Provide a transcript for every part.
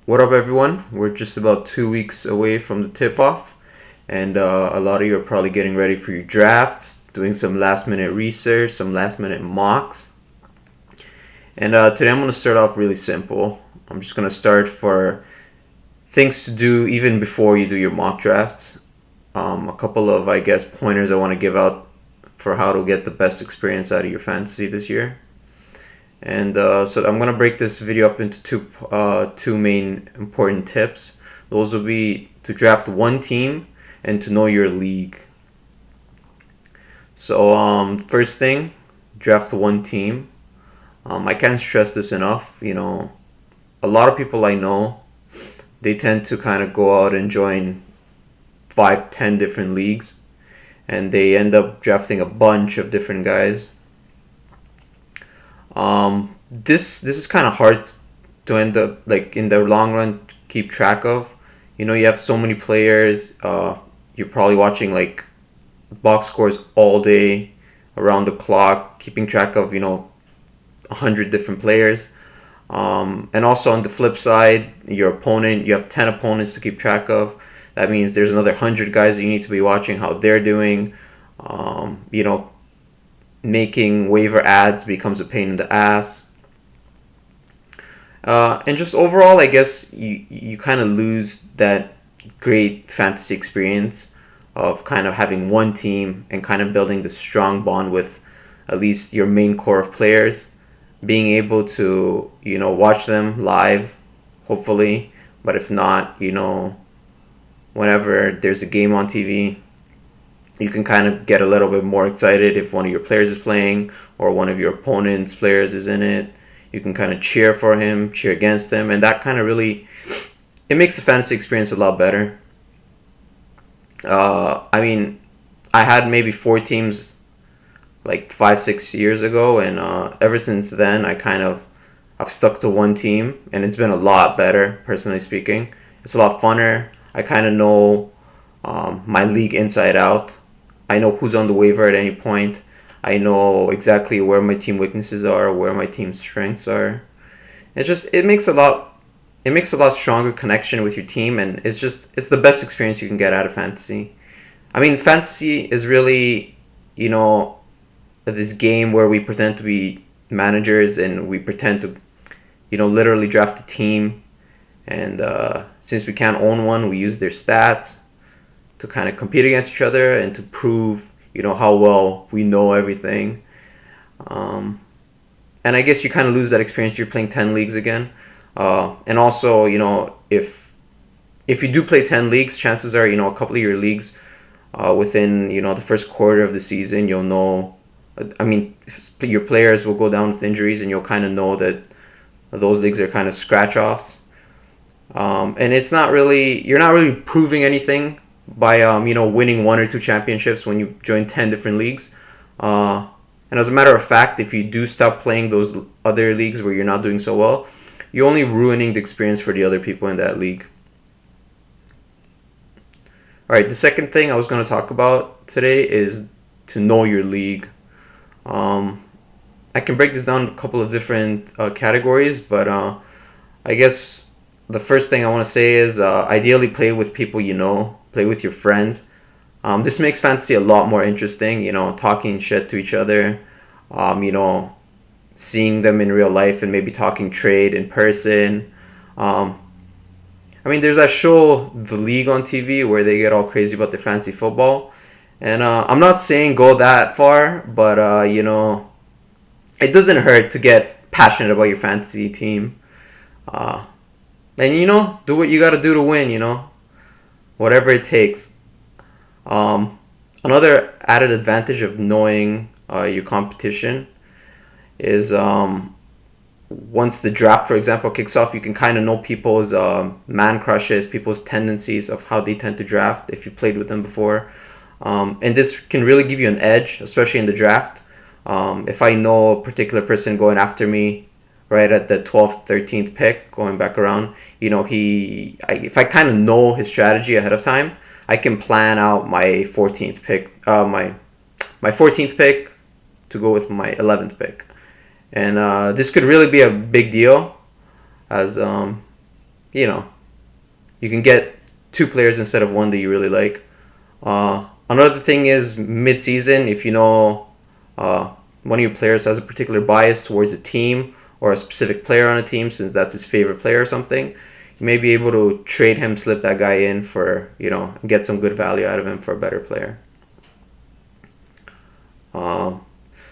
What up, everyone? We're just about 2 weeks away from the tip off, and a lot of you are probably getting ready for your drafts, doing some last minute research, some last minute mocks. And today I'm going to start off really simple. I'm just going to start for things to do even before you do your mock drafts. A couple of, I guess, pointers I want to give out for how to get the best experience out of your fantasy this year. And so I'm gonna break this video up into two main important tips. Those will be to draft one team and to know your league. So first thing, draft one team. I can't stress this enough. A lot of people I know, they tend to kind of go out and join 5, 10 different leagues, and they end up drafting a bunch of different guys. This is kind of hard to end up like in the long run keep track of. You have so many players. You're probably watching like box scores all day, around the clock, keeping track of 100 different players. And also on the flip side, your opponent, you have 10 opponents to keep track of. That means there's another 100 guys that you need to be watching how they're doing. Making waiver ads becomes a pain in the ass. And just overall, I guess you kind of lose that great fantasy experience of kind of having one team and kind of building the strong bond with at least your main core of players, being able to watch them live, hopefully. But if not, whenever there's a game on TV, you can kind of get a little bit more excited if one of your players is playing or one of your opponent's players is in it. You can kind of cheer for him, cheer against him, and that kind of really, it makes the fantasy experience a lot better. I had maybe 4 teams like 5, 6 years ago, and ever since then I've stuck to one team, and it's been a lot better, personally speaking. It's a lot funner. I kind of know my league inside out. I know who's on the waiver at any point. I know exactly where my team weaknesses are, where my team's strengths are. It makes a lot stronger connection with your team, and it's the best experience you can get out of fantasy. I mean, fantasy is really, this game where we pretend to be managers and we pretend to, literally draft a team. And since we can't own one, we use their stats to kind of compete against each other and to prove, how well we know everything. And I guess you kind of lose that experience if you're playing 10 leagues again. And also, if you do play 10 leagues, chances are, a couple of your leagues within, the first quarter of the season, you'll know, your players will go down with injuries and you'll kind of know that those leagues are kind of scratch-offs. And you're not really proving anything by winning 1 or 2 championships when you join 10 different leagues. And as a matter of fact, if you do stop playing those other leagues where you're not doing so well, you're only ruining the experience for the other people in that league. Alright, the second thing I was going to talk about today is to know your league. I can break this down in a couple of different categories, but I guess the first thing I want to say is ideally play with people play with your friends. This makes fantasy a lot more interesting, talking shit to each other, seeing them in real life and maybe talking trade in person. There's that show, The League on TV, where they get all crazy about their fantasy football. And I'm not saying go that far, but, it doesn't hurt to get passionate about your fantasy team. And, do what you got to do to win, whatever it takes. Another added advantage of knowing your competition is once the draft, for example, kicks off, you can kind of know people's man crushes, people's tendencies of how they tend to draft if you played with them before. And this can really give you an edge, especially in the draft. If I know a particular person going after me right at the 12th, 13th pick, going back around, if I kind of know his strategy ahead of time, I can plan out my 14th pick, my 14th pick to go with my 11th pick. And this could really be a big deal as you know, you can get two players instead of one that you really like. Another thing is mid-season, if you know one of your players has a particular bias towards a team or a specific player on a team, since that's his favorite player or something, you may be able to trade him, slip that guy in for, get some good value out of him for a better player.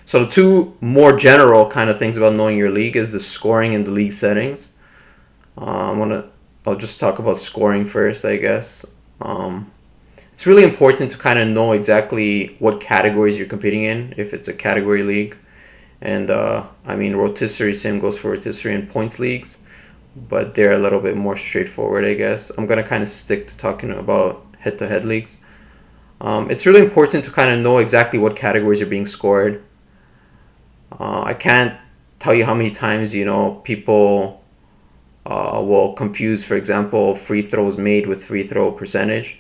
So the two more general kind of things about knowing your league is the scoring and the league settings. I'll just talk about scoring first, I guess. It's really important to kind of know exactly what categories you're competing in, if it's a category league. And rotisserie, same goes for rotisserie and points leagues, but they're a little bit more straightforward, I guess. I'm going to kind of stick to talking about head-to-head leagues. It's really important to kind of know exactly what categories are being scored. I can't tell you how many times, people will confuse, for example, free throws made with free throw percentage.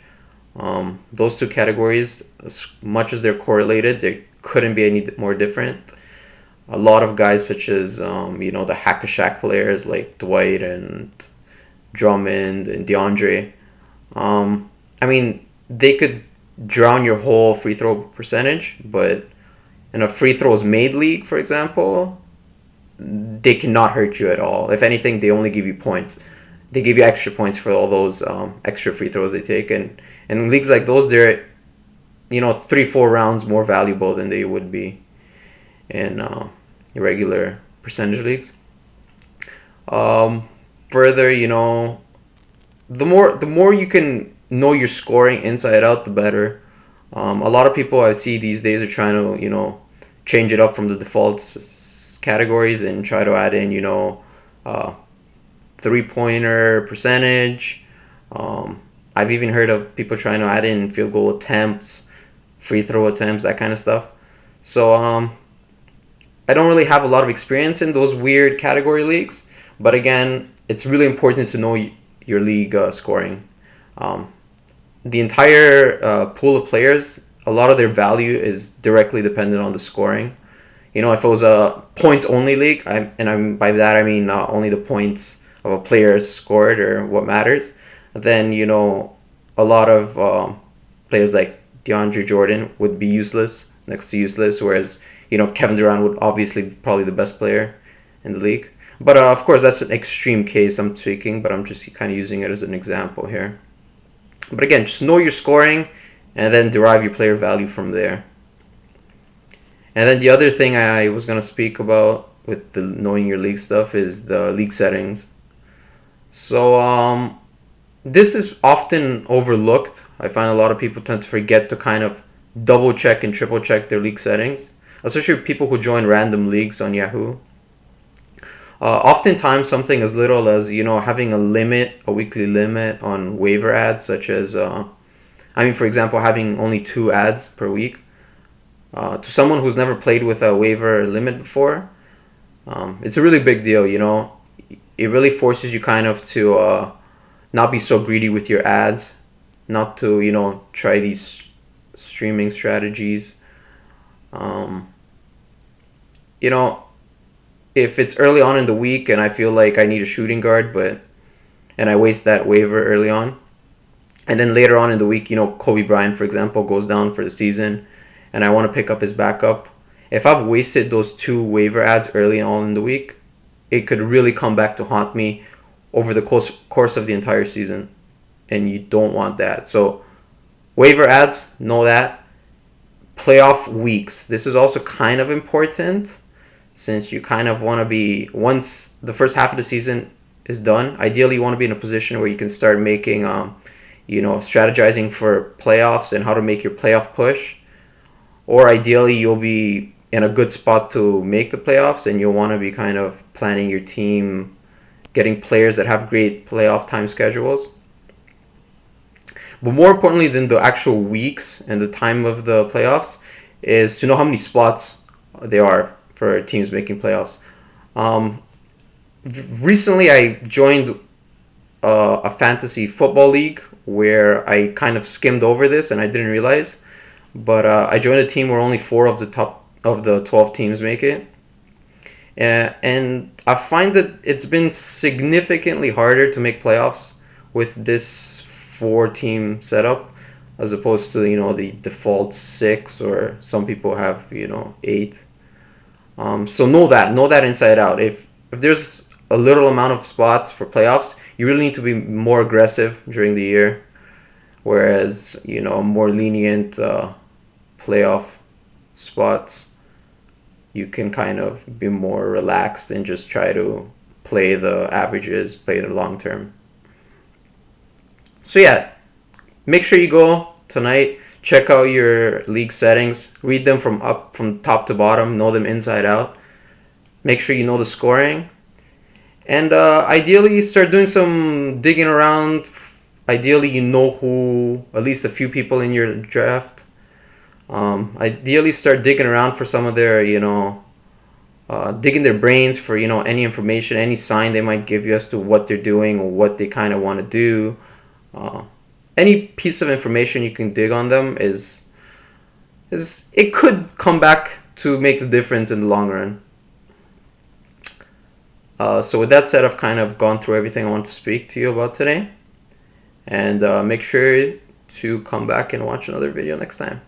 Those two categories, as much as they're correlated, they couldn't be any more different. A lot of guys such as, the hack-a-shack players like Dwight and Drummond and DeAndre, they could drown your whole free throw percentage, but in a free throws made league, for example, they cannot hurt you at all. If anything, they only give you points. They give you extra points for all those extra free throws they take. And in leagues like those, they're, 3-4 rounds more valuable than they would be in regular percentage leagues. Further, the more you can know your scoring inside out, the better. A lot of people I see these days are trying to, change it up from the default categories and try to add in, three-pointer percentage. I've even heard of people trying to add in field goal attempts, free throw attempts, that kind of stuff. So I don't really have a lot of experience in those weird category leagues, but again, it's really important to know your league scoring. The entire pool of players, a lot of their value is directly dependent on the scoring. If it was a points-only league, by that I mean only the points of a player scored or what matters, then, a lot of players like DeAndre Jordan would be next to useless, whereas, Kevin Durant would obviously be probably the best player in the league. But, of course, that's an extreme case I'm speaking, but I'm just kind of using it as an example here. But again, just know your scoring and then derive your player value from there. And then the other thing I was going to speak about with the knowing your league stuff is the league settings. So this is often overlooked. I find a lot of people tend to forget to kind of double check and triple check their league settings, especially people who join random leagues on Yahoo. Oftentimes something as little as, having a weekly limit on waiver ads, such as, for example, having only 2 ads per week. To someone who's never played with a waiver limit before, it's a really big deal, It really forces you kind of to not be so greedy with your ads, not to, try these streaming strategies. If it's early on in the week and I feel like I need a shooting guard, and I waste that waiver early on, and then later on in the week, Kobe Bryant, for example, goes down for the season, and I want to pick up his backup, if I've wasted those 2 waiver ads early on in the week, it could really come back to haunt me over the course of the entire season, and you don't want that. So waiver ads, know that. Playoff weeks, this is also kind of important, since you kind of want to be, once the first half of the season is done, ideally you want to be in a position where you can start making, strategizing for playoffs and how to make your playoff push. Or ideally you'll be in a good spot to make the playoffs, and you'll want to be kind of planning your team, getting players that have great playoff time schedules. But more importantly than the actual weeks and the time of the playoffs is to know how many spots there are for teams making playoffs. Recently I joined a fantasy football league where I kind of skimmed over this and I didn't realize. But I joined a team where only 4 of the top of the 12 teams make it. And I find that it's been significantly harder to make playoffs with this 4 team setup as opposed to, the default 6, or some people have, 8. So know that inside out. If there's a little amount of spots for playoffs, you really need to be more aggressive during the year, whereas, more lenient playoff spots, you can kind of be more relaxed and just try to play the averages, play the long term. So yeah, make sure you go tonight, check out your league settings, read them from top to bottom, know them inside out. Make sure you know the scoring, and ideally start doing some digging around. Ideally, you know who, at least a few people in your draft. Ideally, start digging around for some of their, digging their brains for, any information, any sign they might give you as to what they're doing or what they kind of want to do. Any piece of information you can dig on them is it could come back to make the difference in the long run. So with that said, I've kind of gone through everything I want to speak to you about today. And make sure to come back and watch another video next time.